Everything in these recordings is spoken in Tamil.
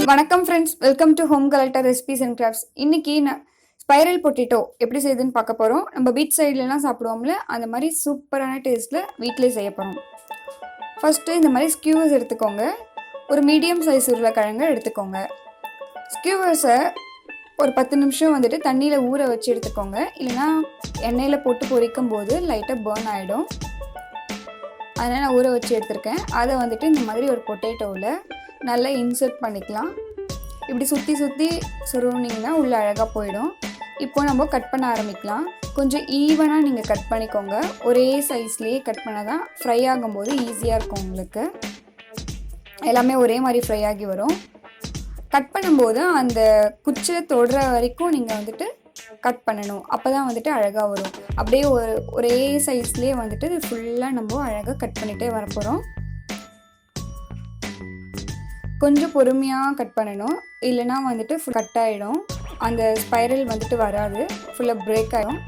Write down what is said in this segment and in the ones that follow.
வணக்கம் friends, welcome to homegalattaa recipes and crafts. இன்னைக்கு நான் ஸ்பைரல் பொட்டேட்டோ எப்படி செய்யுதுன்னு பார்க்க போகிறோம். நம்ம பீச் சைட்லலாம் சாப்பிடுவோம்ல, அந்த மாதிரி சூப்பரான டேஸ்ட்டில் வீட்டிலே செய்ய போகிறோம். ஃபஸ்ட்டு இந்த மாதிரி ஸ்கியூவர்ஸ் எடுத்துக்கோங்க. ஒரு மீடியம் சைஸ் உருளைக்கிழங்கு எடுத்துக்கோங்க. ஸ்கியூவர்ஸை ஒரு 10 நிமிஷம் வந்துட்டு தண்ணியில் ஊற வச்சு எடுத்துக்கோங்க. இல்லைனா எண்ணெயில் போட்டு பொரிக்கும் போது லைட்டாக பேர்ன் ஆகிடும். அதனால் நான் ஊற வச்சு எடுத்திருக்கேன். அதை வந்துட்டு இந்த மாதிரி ஒரு பொட்டேட்டோவில் நல்லா இன்சர்ட் பண்ணிக்கலாம். இப்படி சுற்றி சுற்றி சுருவினிங்கன்னா உள்ளே அழகாக போயிடும். இப்போ நம்ம கட் பண்ண ஆரம்பிக்கலாம். கொஞ்சம் ஈவனாக நீங்கள் கட் பண்ணிக்கோங்க. ஒரே சைஸ்லேயே கட் பண்ணால் தான் ஃப்ரை ஆகும்போது ஈஸியாக இருக்கும். உங்களுக்கு எல்லாமே ஒரே மாதிரி ஃப்ரை ஆகி வரும். கட் பண்ணும்போது அந்த குச்சியை தொடுற வரைக்கும் நீங்கள் வந்துட்டு கட் பண்ணணும். அப்போ தான் வந்துட்டு அழகாக வரும். அப்படியே ஒரே சைஸ்லேயே வந்துட்டு இது ஃபுல்லாக நம்ம அழகாக கட் பண்ணிகிட்டே வரப்போகிறோம். கொஞ்சம் பொறுமையாக கட் பண்ணணும், இல்லைனா வந்துட்டு கட் ஆகிடும். அந்த ஸ்பைரல் வந்துட்டு வராது, ஃபுல்லாக பிரேக் ஆகிடும்.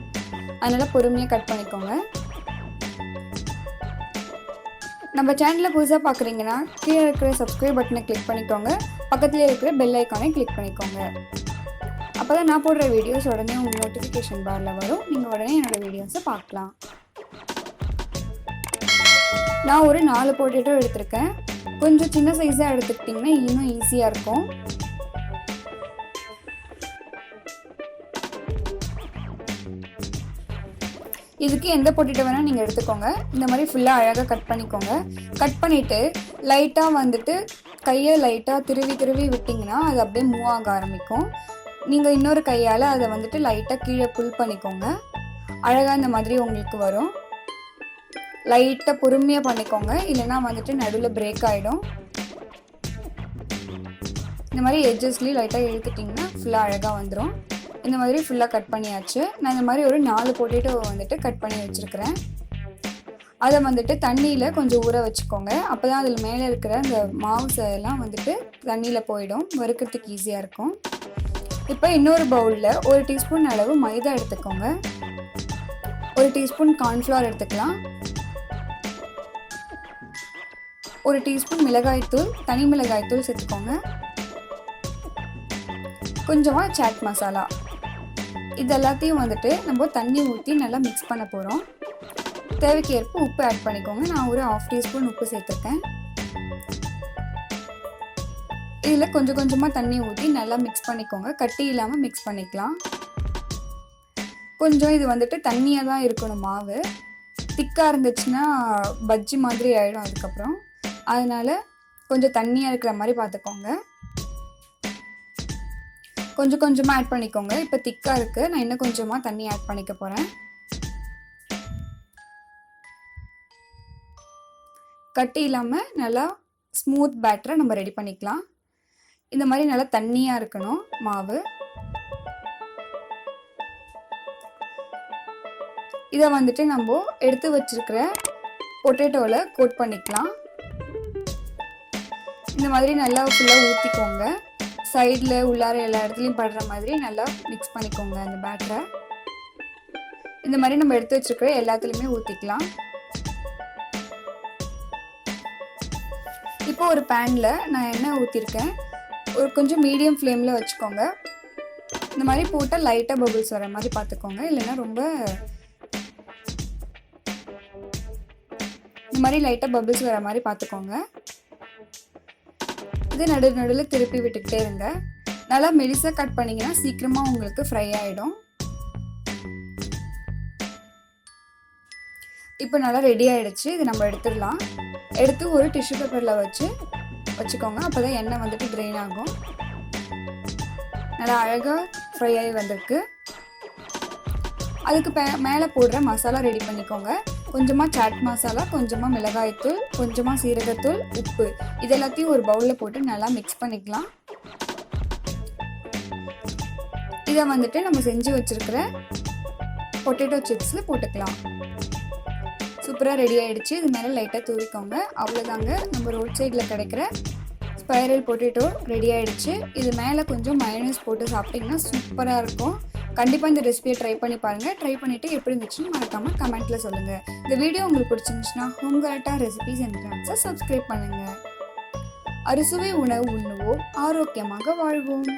அதனால் பொறுமையாக கட் பண்ணிக்கோங்க. நம்ம சேனலில் புதுசாக பார்க்குறீங்கன்னா கீழே இருக்கிற சப்ஸ்கிரைப் பட்டனை கிளிக் பண்ணிக்கோங்க. பக்கத்துலேயே இருக்கிற பெல் ஐக்கானை கிளிக் பண்ணிக்கோங்க. அப்போ தான் நான் போடுற வீடியோஸ் உடனே உங்கள் நோட்டிஃபிகேஷன் பாரில் வரும். நீங்கள் உடனே என்னோடய வீடியோஸை பார்க்கலாம். நான் ஒரு 4 பொட்டேட்டோ எடுத்திருக்கேன். கொஞ்சம் சின்ன சைஸாக எடுத்துக்கிட்டிங்கன்னா இன்னும் ஈஸியாக இருக்கும். இதுக்கு எந்த பொட்டேட்டோ வேணால் நீங்கள் எடுத்துக்கோங்க. இந்த மாதிரி ஃபுல்லாக அழகாக கட் பண்ணிக்கோங்க. கட் பண்ணிவிட்டு லைட்டாக வந்துட்டு கையை லைட்டாக திருவி விட்டிங்கன்னா அது அப்படியே மூவ் ஆக ஆரம்பிக்கும். நீங்கள் இன்னொரு கையால் அதை வந்துட்டு லைட்டாக கீழே புல் பண்ணிக்கோங்க. அழகாக இந்த மாதிரி உங்களுக்கு வரும். லைட்டாக பொறுமையாக பண்ணிக்கோங்க, இல்லைனா வந்துட்டு நடுவில் பிரேக் ஆகிடும். இந்த மாதிரி எட்ஜஸ்லேயும் லைட்டாக இழுத்துட்டிங்கன்னா ஃபுல்லாக அழகாக வந்துடும். இந்த மாதிரி ஃபுல்லாக கட் பண்ணியாச்சு. நான் இந்த மாதிரி ஒரு 4 பொட்டேட்டோவை வந்துட்டு கட் பண்ணி வச்சுருக்கிறேன். அதை வந்துட்டு தண்ணியில் கொஞ்சம் ஊற வச்சுக்கோங்க. அப்போ தான் அதில் மேலே இருக்கிற அந்த மாவுஸ் எல்லாம் வந்துட்டு தண்ணியில் போயிடும். வறுக்கிறதுக்கு ஈஸியாக இருக்கும். இப்போ இன்னொரு பவுலில் 1 டீஸ்பூன் அளவு மைதா எடுத்துக்கோங்க. 1 டீஸ்பூன் கார்ன்ஃப்ளவர் எடுத்துக்கலாம். 1 டீஸ்பூன் மிளகாய்த்தூள், தனி மிளகாய்த்தூள் சேர்த்துக்கோங்க. கொஞ்சமாக சாட் மசாலா. இது எல்லாத்தையும் வந்துட்டு நம்ம தண்ணி ஊற்றி நல்லா மிக்ஸ் பண்ண போகிறோம். தேவைக்கு ஏற்ப உப்பு ஆட் பண்ணிக்கோங்க. நான் ஒரு 1/2 டீஸ்பூன் உப்பு சேர்த்துருக்கேன். இதில் கொஞ்சம் கொஞ்சமாக தண்ணி ஊற்றி நல்லா மிக்ஸ் பண்ணிக்கோங்க. கட்டி இல்லாமல் மிக்ஸ் பண்ணிக்கலாம். கொஞ்சம் இது வந்துட்டு தண்ணியாக தான் இருக்கணும். மாவு திக்காக இருந்துச்சுன்னா பஜ்ஜி மாதிரி ஆகிடும் அதுக்கப்புறம். அதனால் கொஞ்சம் தண்ணியாக இருக்கிற மாதிரி பார்த்துக்கோங்க. கொஞ்சம் கொஞ்சமாக ஆட் பண்ணிக்கோங்க. இப்போ திக்காக இருக்குது, நான் இன்னும் கொஞ்சமாக தண்ணி ஆட் பண்ணிக்க போகிறேன். கட்டி இல்லாமல் நல்லா ஸ்மூத் பேட்டரை நம்ம ரெடி பண்ணிக்கலாம். இந்த மாதிரி நல்லா தண்ணியாக இருக்கணும் மாவு. இதை வந்துட்டு நம்ம எடுத்து வச்சிருக்கிற பொட்டேட்டோவில் கோட் பண்ணிக்கலாம். இந்த மாதிரி நல்லா ஃபுல்லாக ஊற்றிக்கோங்க. சைடில் உள்ளார எல்லா இடத்துலையும் படுற மாதிரி நல்லா மிக்ஸ் பண்ணிக்கோங்க அந்த பேட்டரை. இந்த மாதிரி நம்ம எடுத்து வச்சுருக்கிற எல்லாத்துலேயுமே ஊற்றிக்கலாம். இப்போ ஒரு பேனில் நான் எண்ணெய் ஊற்றிருக்கேன். ஒரு கொஞ்சம் மீடியம் ஃப்ளேமில் வச்சுக்கோங்க. இந்த மாதிரி போட்டால் லைட்டாக பபிள்ஸ் வர மாதிரி பார்த்துக்கோங்க. இல்லைன்னா ரொம்ப இந்த மாதிரி லைட்டாக பபிள்ஸ் வர மாதிரி பார்த்துக்கோங்க. இது நடுவில் திருப்பி விட்டுக்கிட்டே இருங்க. நல்லா மெலிசாக கட் பண்ணிங்கன்னா சீக்கிரமாக உங்களுக்கு ஃப்ரை ஆகிடும். இப்போ நல்லா ரெடி ஆகிடுச்சு. இது நம்ம எடுத்துடலாம். எடுத்து ஒரு டிஷ்யூ பேப்பரில் வச்சுக்கோங்க. அப்போ தான் எண்ணெய் வந்துட்டு ட்ரெயின் ஆகும். நல்லா அழகாக ஃப்ரை ஆகி வந்திருக்கு. அதுக்கு மேலே போடுற மசாலா ரெடி பண்ணிக்கோங்க. கொஞ்சமாக சாட் மசாலா, கொஞ்சமாக மிளகாய்த்தூள், கொஞ்சமாக சீரகத்தூள், உப்பு, இது எல்லாத்தையும் ஒரு பவுலில் போட்டு நல்லா மிக்ஸ் பண்ணிக்கலாம். இதை வந்துட்டு நம்ம செஞ்சு வச்சுருக்கிற பொட்டேட்டோ சிப்ஸில் போட்டுக்கலாம். சூப்பராக ரெடி ஆகிடுச்சு. இது மேலே லைட்டாக தூவிக்கோங்க. அவ்வளோதாங்க, நம்ம ரோட் சைடில் கிடைக்கிற ஸ்பைரல் பொட்டேட்டோ ரெடி ஆகிடுச்சு. இது மேலே கொஞ்சம் மயோனைஸ் போட்டு சாப்பிட்டிங்கன்னா சூப்பராக இருக்கும். கண்டிப்பாக இந்த ரெசிபியை ட்ரை பண்ணி பாருங்கள். ட்ரை பண்ணிவிட்டு எப்படி இருந்துச்சுன்னு மறக்காமல் கமெண்ட்டில் சொல்லுங்கள். இந்த வீடியோ உங்களுக்கு பிடிச்சிருந்துச்சுன்னா homegalattaa ரெசிபீஸ் அண்ட் கிராஃப்ட்ஸை சப்ஸ்கிரைப் பண்ணுங்கள். அறுசுவை உணவு உண்ணுவோம், ஆரோக்கியமாக வாழ்வோம்.